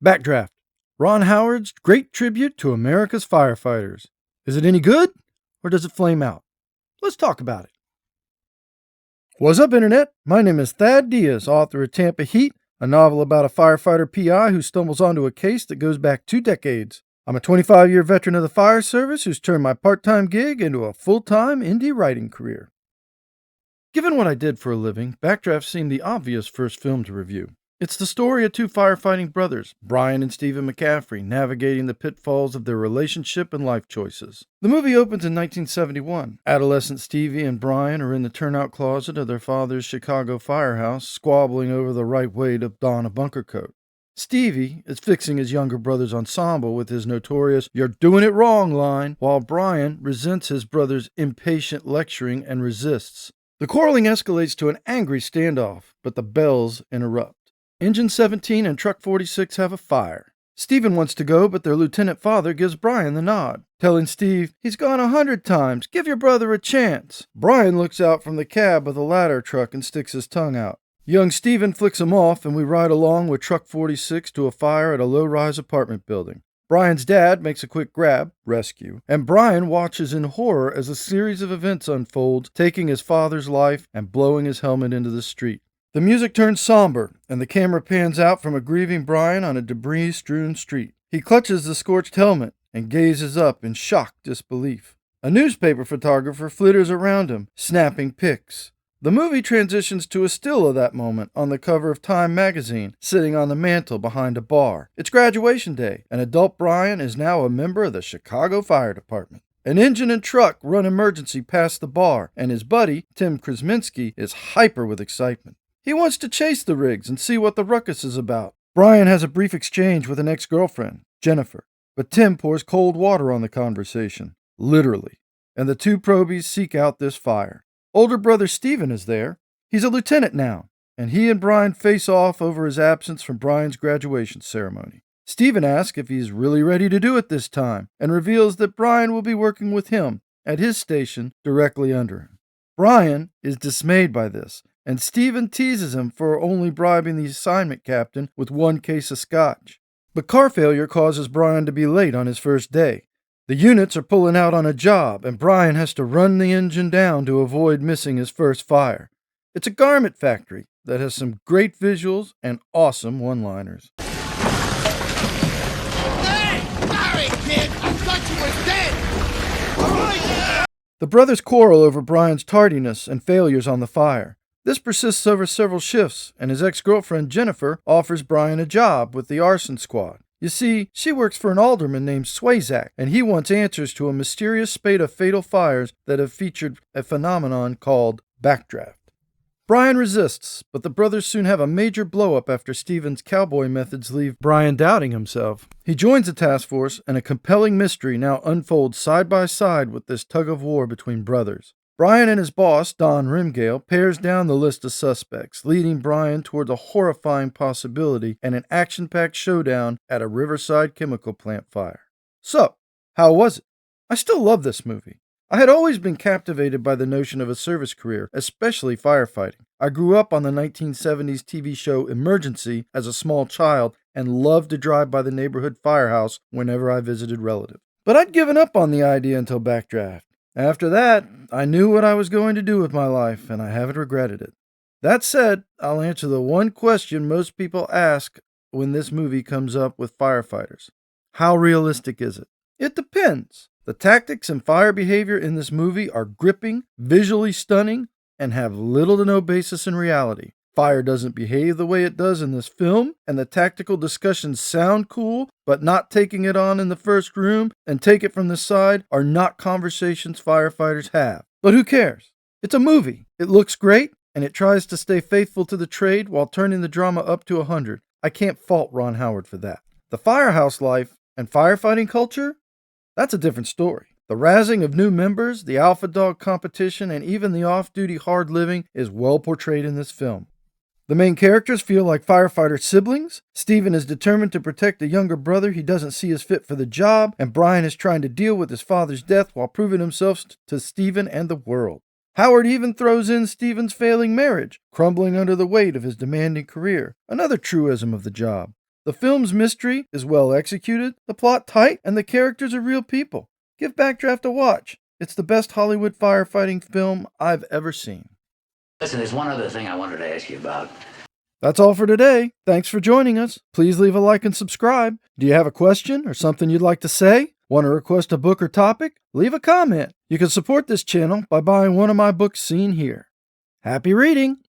Backdraft, Ron Howard's great tribute to America's firefighters. Is it any good, or does it flame out? Let's talk about it. What's up, Internet? My name is Thad Diaz, author of Tampa Heat, a novel about a firefighter PI who stumbles onto a case that goes back 2 decades. I'm a 25-year veteran of the fire service who's turned my part-time gig into a full-time indie writing career. Given what I did for a living, Backdraft seemed the obvious first film to review. It's the story of 2 firefighting brothers, Brian and Stephen McCaffrey, navigating the pitfalls of their relationship and life choices. The movie opens in 1971. Adolescent Stevie and Brian are in the turnout closet of their father's Chicago firehouse, squabbling over the right way to don a bunker coat. Stevie is fixing his younger brother's ensemble with his notorious "you're doing it wrong" line, while Brian resents his brother's impatient lecturing and resists. The quarreling escalates to an angry standoff, but the bells interrupt. Engine 17 and Truck 46 have a fire. Stephen wants to go, but their lieutenant father gives Brian the nod, telling Steve, "He's gone 100 times. Give your brother a chance." Brian looks out from the cab of the ladder truck and sticks his tongue out. Young Stephen flicks him off, and we ride along with Truck 46 to a fire at a low-rise apartment building. Brian's dad makes a quick grab, rescue, and Brian watches in horror as a series of events unfolds, taking his father's life and blowing his helmet into the street. The music turns somber, and the camera pans out from a grieving Brian on a debris-strewn street. He clutches the scorched helmet and gazes up in shocked disbelief. A newspaper photographer flitters around him, snapping pics. The movie transitions to a still of that moment on the cover of Time magazine, sitting on the mantel behind a bar. It's graduation day, and adult Brian is now a member of the Chicago Fire Department. An engine and truck run emergency past the bar, and his buddy, Tim Krasminski, is hyper with excitement. He wants to chase the rigs and see what the ruckus is about. Brian has a brief exchange with an ex-girlfriend, Jennifer, but Tim pours cold water on the conversation, literally, and the 2 probies seek out this fire. Older brother Stephen is there. He's a lieutenant now, and he and Brian face off over his absence from Brian's graduation ceremony. Stephen asks if he's really ready to do it this time, and reveals that Brian will be working with him at his station directly under him. Brian is dismayed by this, and Stephen teases him for only bribing the assignment captain with 1 case of scotch. But car failure causes Brian to be late on his first day. The units are pulling out on a job, and Brian has to run the engine down to avoid missing his first fire. It's a garment factory that has some great visuals and awesome one-liners. Hey! Sorry, kid! I thought you were dead! All right! The brothers quarrel over Brian's tardiness and failures on the fire. This persists over several shifts, and his ex-girlfriend Jennifer offers Brian a job with the arson squad. You see, she works for an alderman named Swayzak, and he wants answers to a mysterious spate of fatal fires that have featured a phenomenon called backdraft. Brian resists, but the brothers soon have a major blow-up after Stephen's cowboy methods leave Brian doubting himself. He joins the task force, and a compelling mystery now unfolds side by side with this tug-of-war between brothers. Brian and his boss, Don Rimgale, pares down the list of suspects, leading Brian toward a horrifying possibility and an action-packed showdown at a Riverside chemical plant fire. So, how was it? I still love this movie. I had always been captivated by the notion of a service career, especially firefighting. I grew up on the 1970s TV show Emergency as a small child and loved to drive by the neighborhood firehouse whenever I visited relatives. But I'd given up on the idea until Backdraft. After that, I knew what I was going to do with my life, and I haven't regretted it. That said, I'll answer the one question most people ask when this movie comes up with firefighters. How realistic is it? It depends. The tactics and fire behavior in this movie are gripping, visually stunning, and have little to no basis in reality. Fire doesn't behave the way it does in this film, and the tactical discussions sound cool, but not taking it on in the first room and take it from the side are not conversations firefighters have. But who cares? It's a movie. It looks great, and it tries to stay faithful to the trade while turning the drama up to 100. I can't fault Ron Howard for that. The firehouse life and firefighting culture? That's a different story. The razzing of new members, the alpha dog competition, and even the off-duty hard living is well portrayed in this film. The main characters feel like firefighter siblings. Stephen is determined to protect a younger brother he doesn't see as fit for the job, and Brian is trying to deal with his father's death while proving himself to Stephen and the world. Howard even throws in Stephen's failing marriage, crumbling under the weight of his demanding career, another truism of the job. The film's mystery is well executed, the plot tight, and the characters are real people. Give Backdraft a watch. It's the best Hollywood firefighting film I've ever seen. Listen, there's one other thing I wanted to ask you about. That's all for today. Thanks for joining us. Please leave a like and subscribe. Do you have a question or something you'd like to say? Want to request a book or topic? Leave a comment. You can support this channel by buying one of my books seen here. Happy reading!